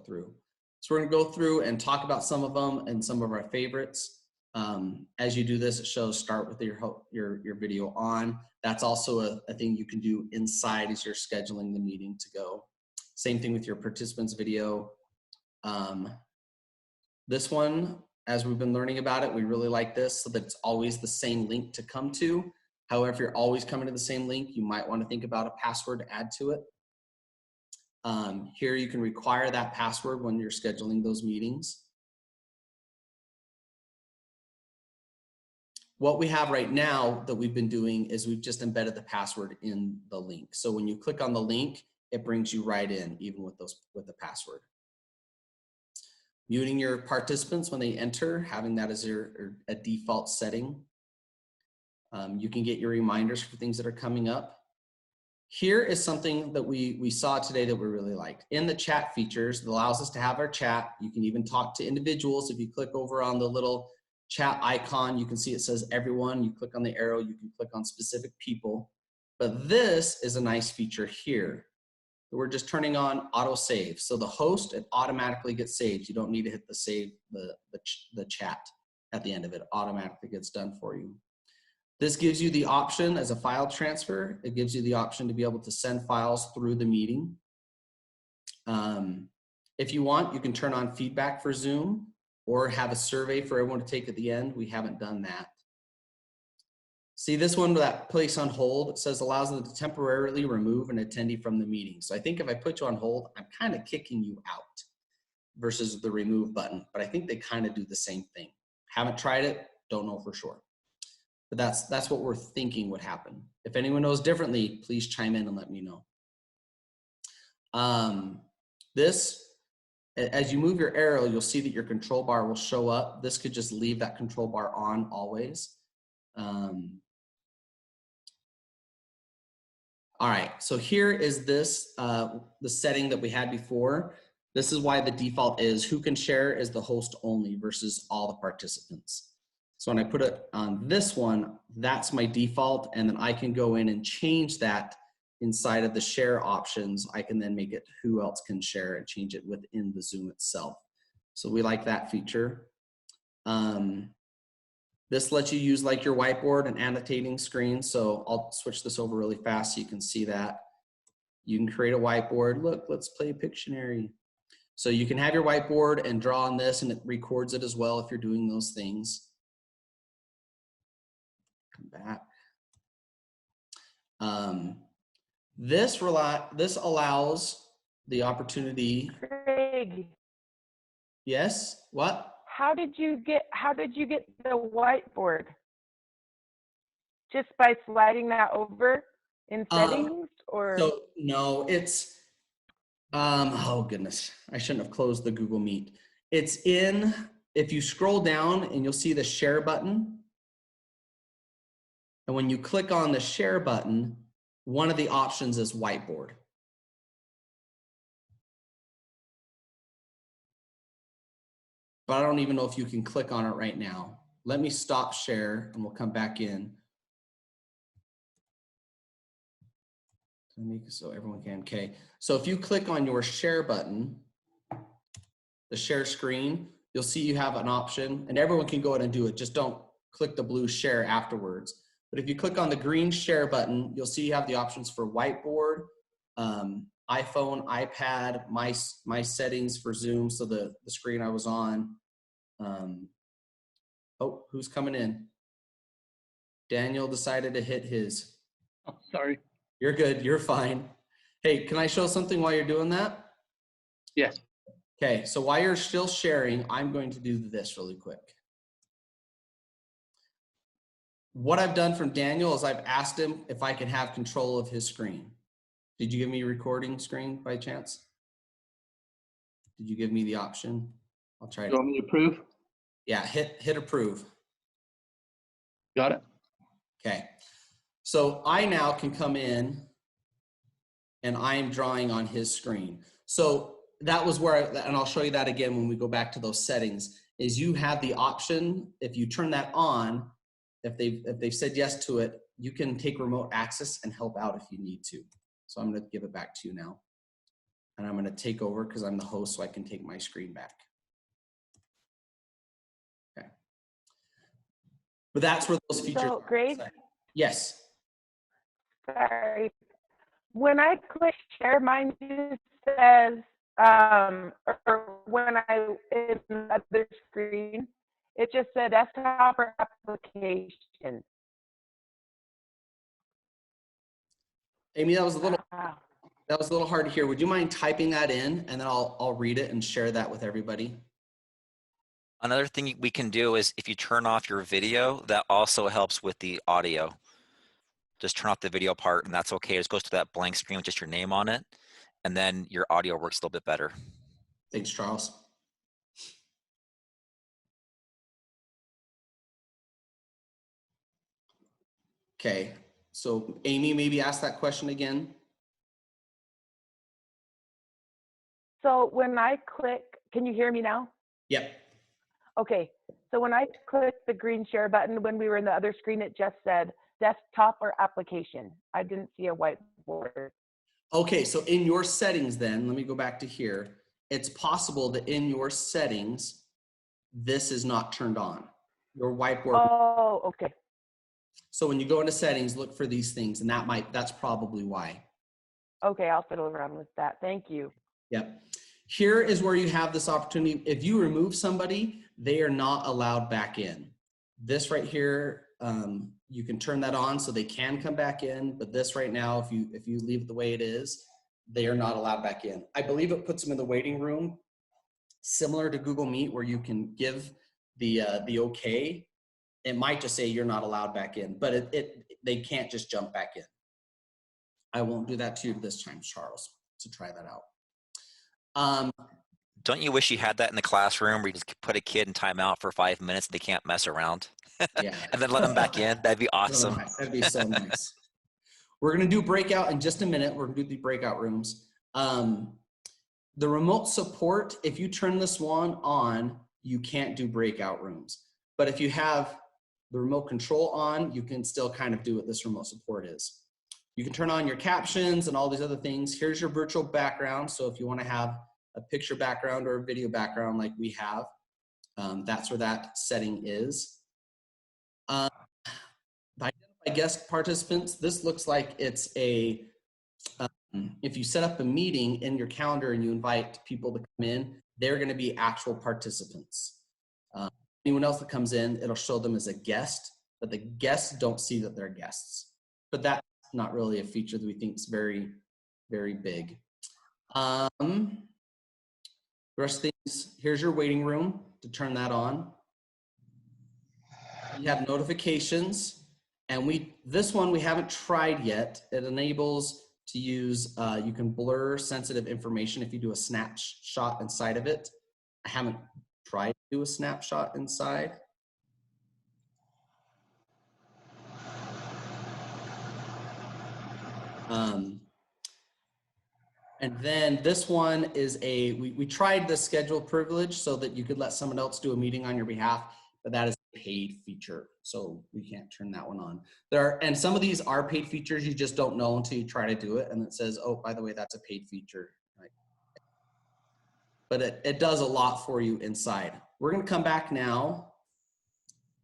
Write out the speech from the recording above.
through. So we're going to go through and talk about some of them and some of our favorites. As you do this, it shows start with your video on. That's also a thing you can do inside as you're scheduling the meeting to go. Same thing with your participants video. This one, as we've been learning about it, we really like this so that it's always the same link to come to. However, if you're always coming to the same link, you might want to think about a password to add to it. Here you can require that password when you're scheduling those meetings. What we have right now that we've been doing is we've just embedded the password in the link. So when you click on the link, it brings you right in, even with the password. Muting your participants when they enter, having that as a default setting. You can get your reminders for things that are coming up. Here is something that we saw today that we really liked. In the chat features, it allows us to have our chat. You can even talk to individuals. If you click over on the little chat icon, you can see it says everyone. You click on the arrow, you can click on specific people. But this is a nice feature here. We're just turning on auto save. So the host, it automatically gets saved. You don't need to hit the save, the chat at the end of it. Automatically gets done for you. This gives you the option as a file transfer. It gives you the option to be able to send files through the meeting. If you want, you can turn on feedback for Zoom or have a survey for everyone to take at the end. We haven't done that. See this one, that place on hold, it says allows them to temporarily remove an attendee from the meeting. So I think if I put you on hold, I'm kind of kicking you out versus the remove button, but I think they kind of do the same thing. Haven't tried it, don't know for sure. But that's what we're thinking would happen. If anyone knows differently, please chime in and let me know. As you move your arrow, you'll see that your control bar will show up. This could just leave that control bar on always. All right, so here is this, the setting that we had before. This is why the default is who can share is the host only versus all the participants. So when I put it on this one, that's my default, and then I can go in and change that inside of the share options. I can then make it who else can share and change it within the Zoom itself. So we like that feature. This lets you use like your whiteboard and annotating screen. So I'll switch this over really fast so you can see that. You can create a whiteboard. Look, let's play Pictionary. So you can have your whiteboard and draw on this, and it records it as well if you're doing those things. Come back. This allows the opportunity. Craig. Yes, what? How did you get the whiteboard? Just by sliding that over in settings, or? So no, it's oh goodness, I shouldn't have closed the Google Meet. It's in, if you scroll down and you'll see the share button. And when you click on the share button, one of the options is whiteboard. But I don't even know if you can click on it right now. Let me stop share and we'll come back in. So everyone can, okay. So if you click on your share button, the share screen, you'll see you have an option, and everyone can go ahead and do it. Just don't click the blue share afterwards. But if you click on the green share button, you'll see you have the options for whiteboard, iPhone, iPad, my settings for Zoom, so the screen I was on. Oh, who's coming in? Daniel decided to hit his. Oh, sorry. You're good, you're fine. Hey, can I show something while you're doing that? Yes. Okay, so while you're still sharing, I'm going to do this really quick. What I've done from Daniel is I've asked him if I can have control of his screen. Did you give me a recording screen by chance? Did you give me the option? I'll try. You want me to approve? Yeah, hit approve. Got it. Okay. So I now can come in and I am drawing on his screen. So that was where, and I'll show you that again when we go back to those settings, is you have the option, if you turn that on, if they've said yes to it, you can take remote access and help out if you need to. So I'm going to give it back to you now. And I'm going to take over because I'm the host, so I can take my screen back. Okay. But that's where those features So, are. Grace, Yes. sorry. When I click share, mine just says, or when I in the other screen, it just said desktop or application. Amy, that was a little Wow. hard to hear. Would you mind typing that in, and then I'll read it and share that with everybody? Another thing we can do is if you turn off your video, that also helps with the audio. Just turn off the video part and that's okay. It just goes to that blank screen with just your name on it. And then your audio works a little bit better. Thanks, Charles. Okay, so Amy, maybe ask that question again. So when I click, can you hear me now? Yep. Okay, so when I clicked the green share button, when we were in the other screen, it just said desktop or application. I didn't see a whiteboard. Okay, so in your settings then, let me go back to here. It's possible that in your settings, this is not turned on. Your whiteboard. Oh, okay. So when you go into settings, look for these things, and that's probably why. Okay, I'll fiddle around with that. Thank you. Yep. Here is where you have this opportunity. If you remove somebody, they are not allowed back in. This right here, you can turn that on so they can come back in, but this right now, if you leave it the way it is, they are not allowed back in. I believe it puts them in the waiting room, similar to Google Meet, where you can give the okay. It might just say you're not allowed back in, but they can't just jump back in. I won't do that to you this time, Charles, to try that out. Don't you wish you had that in the classroom where you just put a kid in timeout for 5 minutes and they can't mess around? Yeah. And then let them back in? That'd be awesome. So nice. That'd be so nice. We're going to do breakout in just a minute. We're going to do the breakout rooms. The remote support, if you turn this one on, you can't do breakout rooms. But if you have the remote control on, you can still kind of do what this remote support is. You can turn on your captions and all these other things. Here's your virtual background. So if you want to have a picture background or a video background like we have, that's where that setting is. Identify guest participants. This looks like it's a, if you set up a meeting in your calendar and you invite people to come in, they're going to be actual participants. Anyone else that comes in, it'll show them as a guest, but the guests don't see that they're guests. But that's not really a feature that we think is very, very big. The rest of things, here's your waiting room to turn that on. You have notifications, and this one we haven't tried yet. It enables to use, you can blur sensitive information if you do a snapshot inside of it. I haven't tried to do a snapshot inside. And then this one is we tried the schedule privilege so that you could let someone else do a meeting on your behalf, but that is a paid feature. So we can't turn that one on. And some of these are paid features. You just don't know until you try to do it. And it says, oh, by the way, that's a paid feature. Right? But it does a lot for you inside. We're going to come back now